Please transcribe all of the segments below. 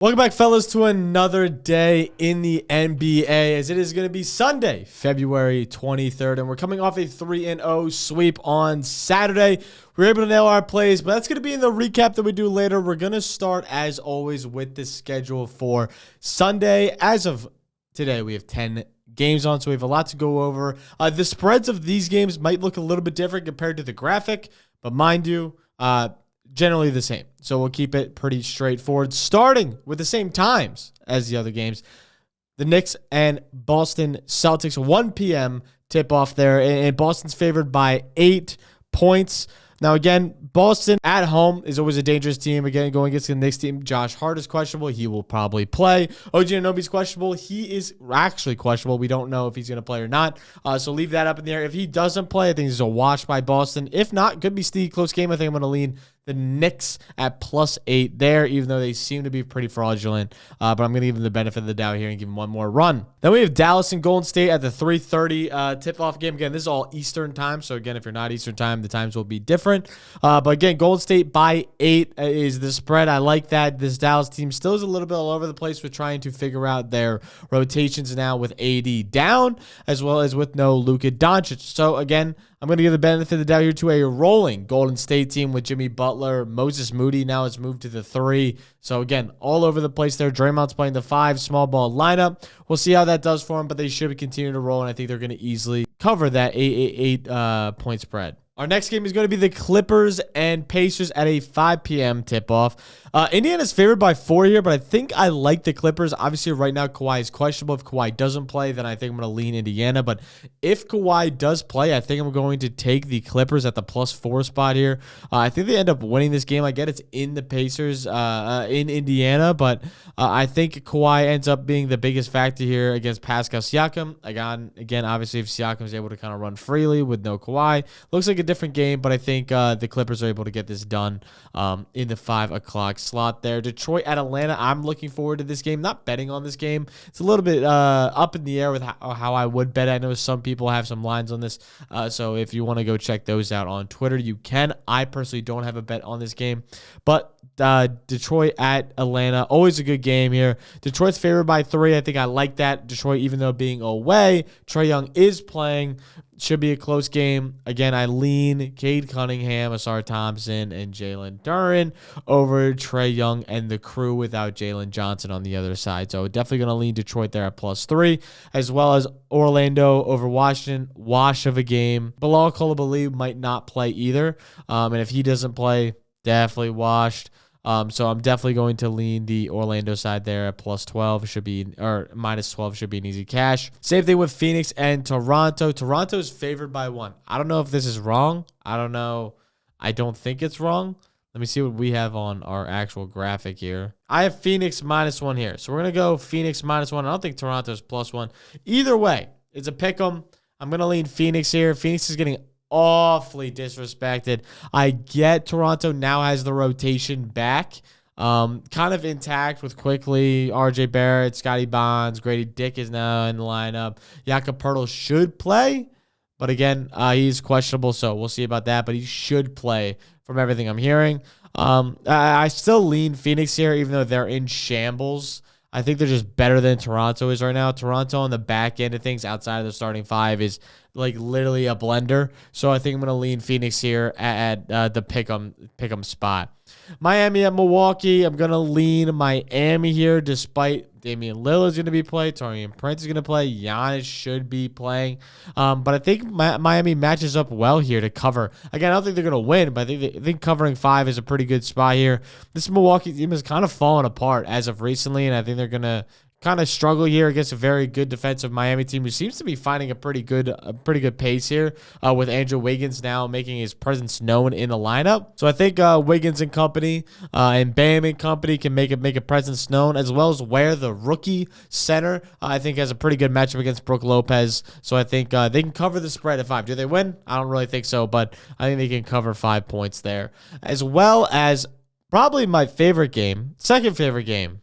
Welcome back, fellas, to another day in the NBA, as it is going to be Sunday, February 23rd, and we're coming off a 3-0 sweep on Saturday. We were able to nail our plays, but that's going to be in the recap that we do later. We're going to start, as always, with the schedule for Sunday. As of today, we have 10 games on, so we have a lot to go over. The spreads of these games might look a little bit different compared to the graphic, but mind you, generally the same. So we'll keep it pretty straightforward, starting with the same times as the other games. The Knicks and Boston Celtics, 1 p.m. tip-off there, and Boston's favored by 8 points. Now, again, Boston at home is always a dangerous team. Again, going against the Knicks team, Josh Hart is questionable. He will probably play. OG Anunoby's questionable. He is actually questionable. We don't know if he's going to play or not. So leave that up in the air. If he doesn't play, I think this is a wash by Boston. If not, could be sneaky close game. I think I'm going to lean the Knicks at +8 there, even though they seem to be pretty fraudulent. But I'm going to give them the benefit of the doubt here and give them one more run. Then we have Dallas and Golden State at the 3:30 tip-off game. Again, this is all Eastern time. So, again, if you're not Eastern time, the times will be different. But, again, Golden State by 8 is the spread. I like that. This Dallas team still is a little bit all over the place with trying to figure out their rotations now with AD down, as well as with no Luka Doncic. So, again, I'm going to give the benefit of the doubt here to a rolling Golden State team with Jimmy Butler. Moses Moody now has moved to the 3. So, again, all over the place there. Draymond's playing the 5, small ball lineup. We'll see how that does for him, but they should continue to roll, and I think they're going to easily cover that 8-point spread. Our next game is going to be the Clippers and Pacers at a 5 p.m. tip-off. Indiana's favored by 4 here, but I think I like the Clippers. Obviously, right now, Kawhi is questionable. If Kawhi doesn't play, then I think I'm going to lean Indiana. But if Kawhi does play, I think I'm going to take the Clippers at the +4 spot here. I think they end up winning this game. I get it's in the Pacers in Indiana, but I think Kawhi ends up being the biggest factor here against Pascal Siakam. Again, obviously, if Siakam is able to kind of run freely with no Kawhi, looks like a different game, but I think the Clippers are able to get this done in the 5 o'clock slot there. Detroit at Atlanta, I'm looking forward to this game. Not betting on this game. It's a little bit up in the air with how I would bet. I know some people have some lines on this, so if you want to go check those out on Twitter, you can. I personally don't have a bet on this game, but Detroit at Atlanta, always a good game here. Detroit's favored by 3. I think I like that. Detroit, even though being away, Trae Young is playing. Should be a close game. Again, I lean Cade Cunningham, Asar Thompson, and Jalen Duren over Trae Young and the crew without Jalen Johnson on the other side. So definitely going to lean Detroit there at +3, as well as Orlando over Washington. Wash of a game. Bilal Coulibaly might not play either. And if he doesn't play, definitely washed. So I'm definitely going to lean the Orlando side there at +12. Should be, or -12 should be an easy cash. Same thing with Phoenix and Toronto. Toronto is favored by 1. I don't know if this is wrong. I don't know. I don't think it's wrong. Let me see what we have on our actual graphic here. I have Phoenix -1 here. So we're going to go Phoenix -1. I don't think Toronto's +1. Either way, it's a pick 'em. I'm going to lean Phoenix here. Phoenix is getting awfully disrespected. I get Toronto now has the rotation back, kind of intact with Quickly, RJ Barrett, Scotty Bonds, Grady Dick is now in the lineup. Jakob Poeltl should play, but again, he's questionable, so we'll see about that, but he should play from everything I'm hearing. I still lean Phoenix here, even though they're in shambles. I think they're just better than Toronto is right now. Toronto on the back end of things outside of the starting 5 is like literally a blender. So I think I'm going to lean Phoenix here at the pick'em spot. Miami at Milwaukee. I'm going to lean Miami here despite Damian Lillard's going to be playing. Taurean Prince is going to play. Giannis should be playing. But I think Miami matches up well here to cover. Again, I don't think they're going to win, but I think covering 5 is a pretty good spot here. This Milwaukee team has kind of fallen apart as of recently, and I think they're going to kind of struggle here against a very good defensive Miami team who seems to be finding a pretty good pace here with Andrew Wiggins now making his presence known in the lineup. So I think Wiggins and company and Bam and company can make a presence known, as well as Ware, the rookie center, I think has a pretty good matchup against Brook Lopez. So I think they can cover the spread at 5. Do they win? I don't really think so, but I think they can cover 5 points there, as well as probably my favorite game, second favorite game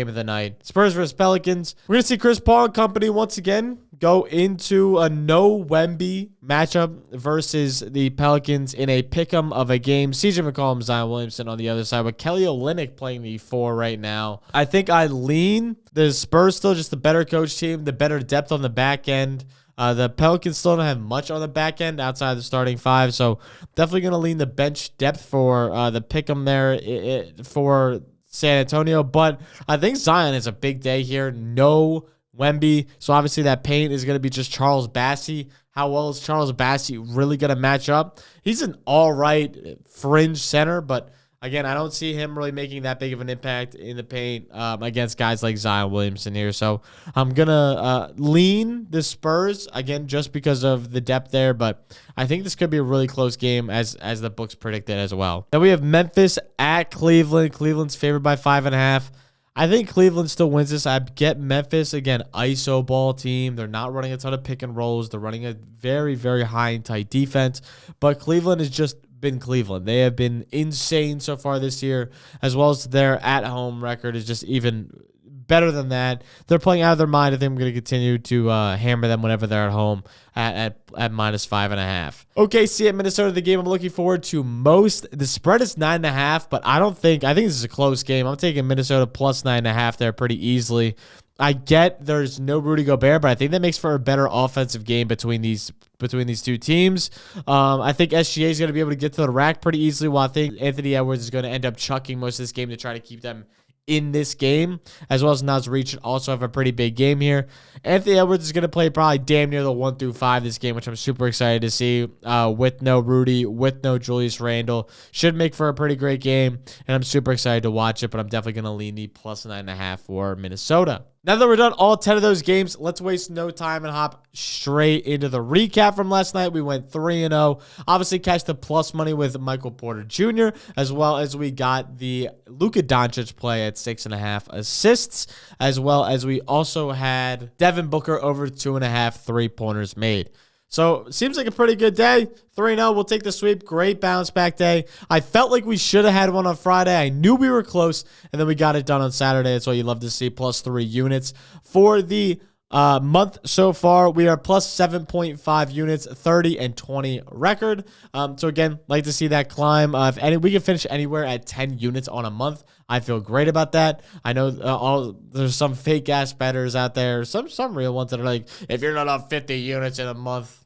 of the night. Spurs versus Pelicans. We're going to see Chris Paul and company once again go into a no Wemby matchup versus the Pelicans in a pick'em of a game. CJ McCollum, Zion Williamson on the other side, with Kelly Olynyk playing the 4 right now. I think I lean the Spurs still, just the better coach team, the better depth on the back end. The Pelicans still don't have much on the back end outside of the starting 5, so definitely going to lean the bench depth for the pick'em there for San Antonio. But I think Zion is a big day here. No Wemby, so obviously that paint is going to be just Charles Bassey. How well is Charles Bassey really going to match up? He's an all right fringe center, but again, I don't see him really making that big of an impact in the paint against guys like Zion Williamson here. So I'm going to lean the Spurs, again, just because of the depth there. But I think this could be a really close game as the books predicted as well. Then we have Memphis at Cleveland. Cleveland's favored by 5.5. I think Cleveland still wins this. I get Memphis, again, ISO ball team. They're not running a ton of pick and rolls. They're running a very, very high and tight defense. But Cleveland has just been Cleveland. They have been insane so far this year, as well as their at-home record is just even better than that. They're playing out of their mind. I think I'm going to continue to hammer them whenever they're at home at minus 5.5. OKC at Minnesota, the game I'm looking forward to most. The spread is 9.5, but I think this is a close game. I'm taking Minnesota plus 9.5 there pretty easily. I get there's no Rudy Gobert, but I think that makes for a better offensive game between these two teams. I think SGA is going to be able to get to the rack pretty easily, while I think Anthony Edwards is going to end up chucking most of this game to try to keep them in this game, as well as Naz Reid should also have a pretty big game here. Anthony Edwards is going to play probably damn near the 1 through 5 this game, which I'm super excited to see, with no Rudy, with no Julius Randle. Should make for a pretty great game, and I'm super excited to watch it, but I'm definitely going to lean the plus 9.5 for Minnesota. Now that we're done all 10 of those games, let's waste no time and hop straight into the recap from last night. We went 3-0. Obviously, cashed the plus money with Michael Porter Jr., as well as we got the Luka Doncic play at 6.5 assists, as well as we also had Devin Booker over 2.5 3-pointers made. So, seems like a pretty good day. 3-0, we'll take the sweep. Great bounce back day. I felt like we should have had one on Friday. I knew we were close, and then we got it done on Saturday. That's what you love to see, plus 3 units. For the month so far, we are plus 7.5 units, 30 and 20 record. So, again, like to see that climb. If we can finish anywhere at 10 units on a month, I feel great about that. I know there's some fake ass bettors out there, some real ones that are like, if you're not up 50 units in a month,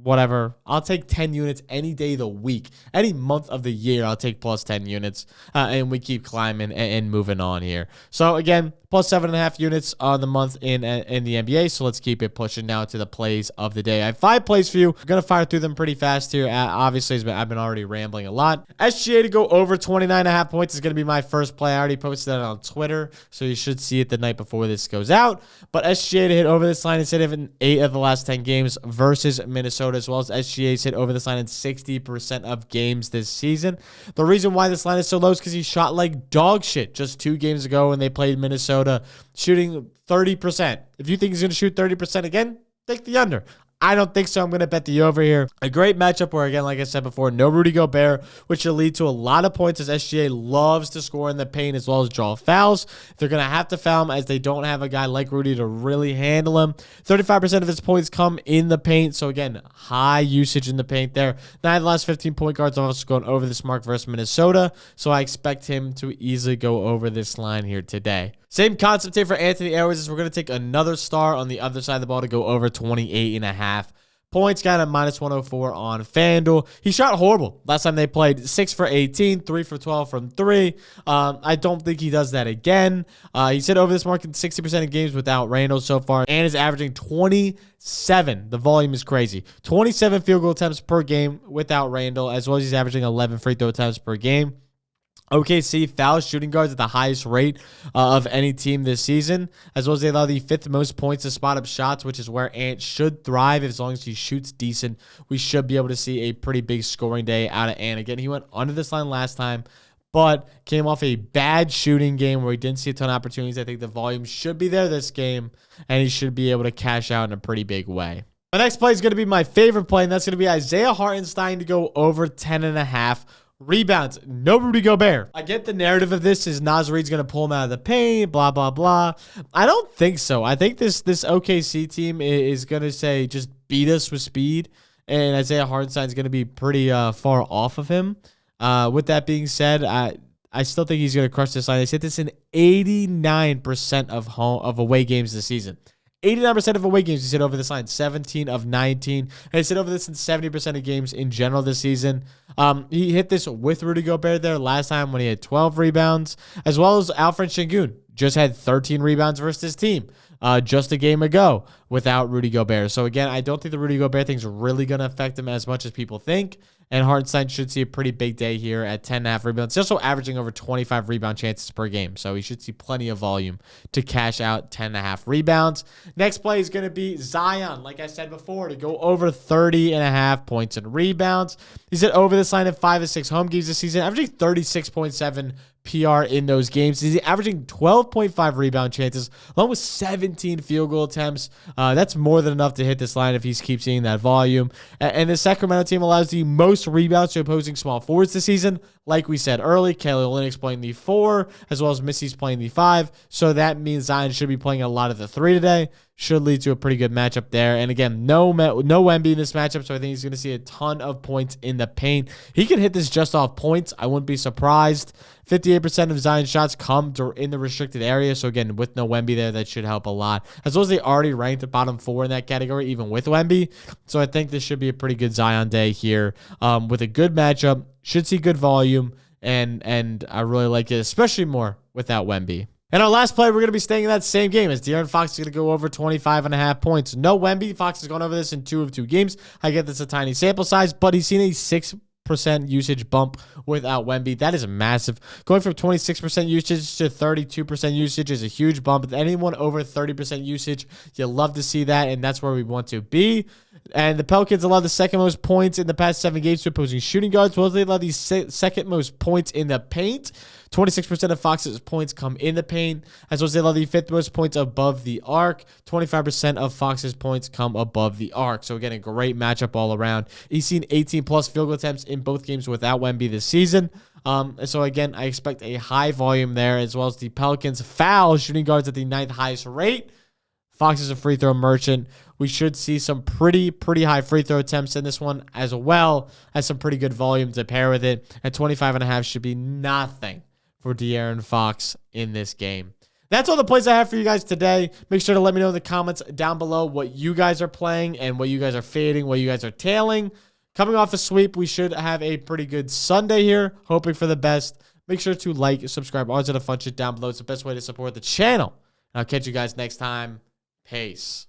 whatever, I'll take 10 units any day of the week. Any month of the year, I'll take plus 10 units. And we keep climbing and moving on here. So, again, plus 7.5 units on the month in the NBA. So, let's keep it pushing now to the plays of the day. I have 5 plays for you. I'm going to fire through them pretty fast here. Obviously, I've been already rambling a lot. SGA to go over 29.5 points is going to be my first play. I already posted that on Twitter, so you should see it the night before this goes out. But SGA to hit over this line instead of in 8 of the last 10 games versus Minnesota, as well as SGA's hit over this line in 60% of games this season. The reason why this line is so low is because he shot like dog shit just 2 games ago when they played Minnesota, shooting 30%. If you think he's going to shoot 30% again, take the under. I don't think so. I'm going to bet the over here. A great matchup where, again, like I said before, no Rudy Gobert, which should lead to a lot of points as SGA loves to score in the paint as well as draw fouls. They're going to have to foul him as they don't have a guy like Rudy to really handle him. 35% of his points come in the paint. So, again, high usage in the paint there. 9 of the last 15 point guards are also going over this mark versus Minnesota. So, I expect him to easily go over this line here today. Same concept here for Anthony Edwards is we're going to take another star on the other side of the ball to go over 28.5 points. Got a minus 104 on FanDuel. He shot horrible last time they played. 6 for 18, 3 for 12 from 3. I don't think he does that again. He's hit over this mark in 60% of games without Randle so far and is averaging 27. The volume is crazy. 27 field goal attempts per game without Randle, as well as he's averaging 11 free throw attempts per game. OKC foul shooting guards at the highest rate of any team this season, as well as they allow the 5th most points to spot up shots, which is where Ant should thrive. As long as he shoots decent, we should be able to see a pretty big scoring day out of Ant. Again, he went under this line last time, but came off a bad shooting game where he didn't see a ton of opportunities. I think the volume should be there this game, and he should be able to cash out in a pretty big way. My next play is going to be my favorite play, and that's going to be Isaiah Hartenstein to go over 10.5 Rebounds, no Rudy Gobert. I get the narrative of this is Naz Reid's going to pull him out of the paint, blah, blah, blah. I don't think so. I think this OKC team is going to say just beat us with speed, and Isaiah Hartenstein's going to be pretty far off of him. With that being said, I still think he's going to crush this line. They said this in 89% of away games this season. 89% of away games he said over this line, 17 of 19. And he said over this in 70% of games in general this season. He hit this with Rudy Gobert there last time when he had 12 rebounds, as well as Alfred Sengun just had 13 rebounds versus his team just a game ago without Rudy Gobert. So again, I don't think the Rudy Gobert thing's really going to affect him as much as people think. And Hartenstein should see a pretty big day here at 10.5 rebounds. He's also averaging over 25 rebound chances per game. So he should see plenty of volume to cash out 10.5 rebounds. Next play is going to be Zion, like I said before, to go over 30.5 points and rebounds. He's at over this line in 5 of 6 home games this season, averaging 36.7 PR in those games. He's averaging 12.5 rebound chances, along with 17 field goal attempts. That's more than enough to hit this line if he keeps seeing that volume. And the Sacramento team allows the most rebounds to opposing small forwards this season. Like we said early, Kelly Olynyk's playing the 4, as well as Missy's playing the 5. So that means Zion should be playing a lot of the 3 today. Should lead to a pretty good matchup there. And again, no Wemby in this matchup, so I think he's going to see a ton of points in the paint. He could hit this just off points. I wouldn't be surprised. 58% of Zion's shots come in the restricted area. So again, with no Wemby there, that should help a lot. As well as they already ranked at bottom 4 in that category, even with Wemby. So I think this should be a pretty good Zion day here with a good matchup. Should see good volume, and I really like it, especially more without Wemby. And our last play, we're going to be staying in that same game as De'Aaron Fox is going to go over 25.5 points. No Wemby. Fox has gone over this in 2 of 2 games. I get this a tiny sample size, but he's seen a 6% usage bump without Wemby. That is massive. Going from 26% usage to 32% usage is a huge bump. With anyone over 30% usage, you love to see that, and that's where we want to be. And the Pelicans allow the second most points in the past 7 games to opposing shooting guards. Well, they allow the second most points in the paint. 26% of Fox's points come in the paint, as well as they allow the 5th most points above the arc. 25% of Fox's points come above the arc. So again, a great matchup all around. He's seen 18-plus field goal attempts in both games without Wemby this season. And so again, I expect a high volume there, as well as the Pelicans foul shooting guards at the 9th highest rate. Fox is a free throw merchant. We should see some pretty high free throw attempts in this one, as well as some pretty good volume to pair with it. And 25.5 should be nothing for De'Aaron Fox in this game. That's all the plays I have for you guys today. Make sure to let me know in the comments down below what you guys are playing and what you guys are fading, what you guys are tailing. Coming off a sweep, we should have a pretty good Sunday here. Hoping for the best. Make sure to like, subscribe, all that fun shit down below. It's the best way to support the channel. I'll catch you guys next time. Peace.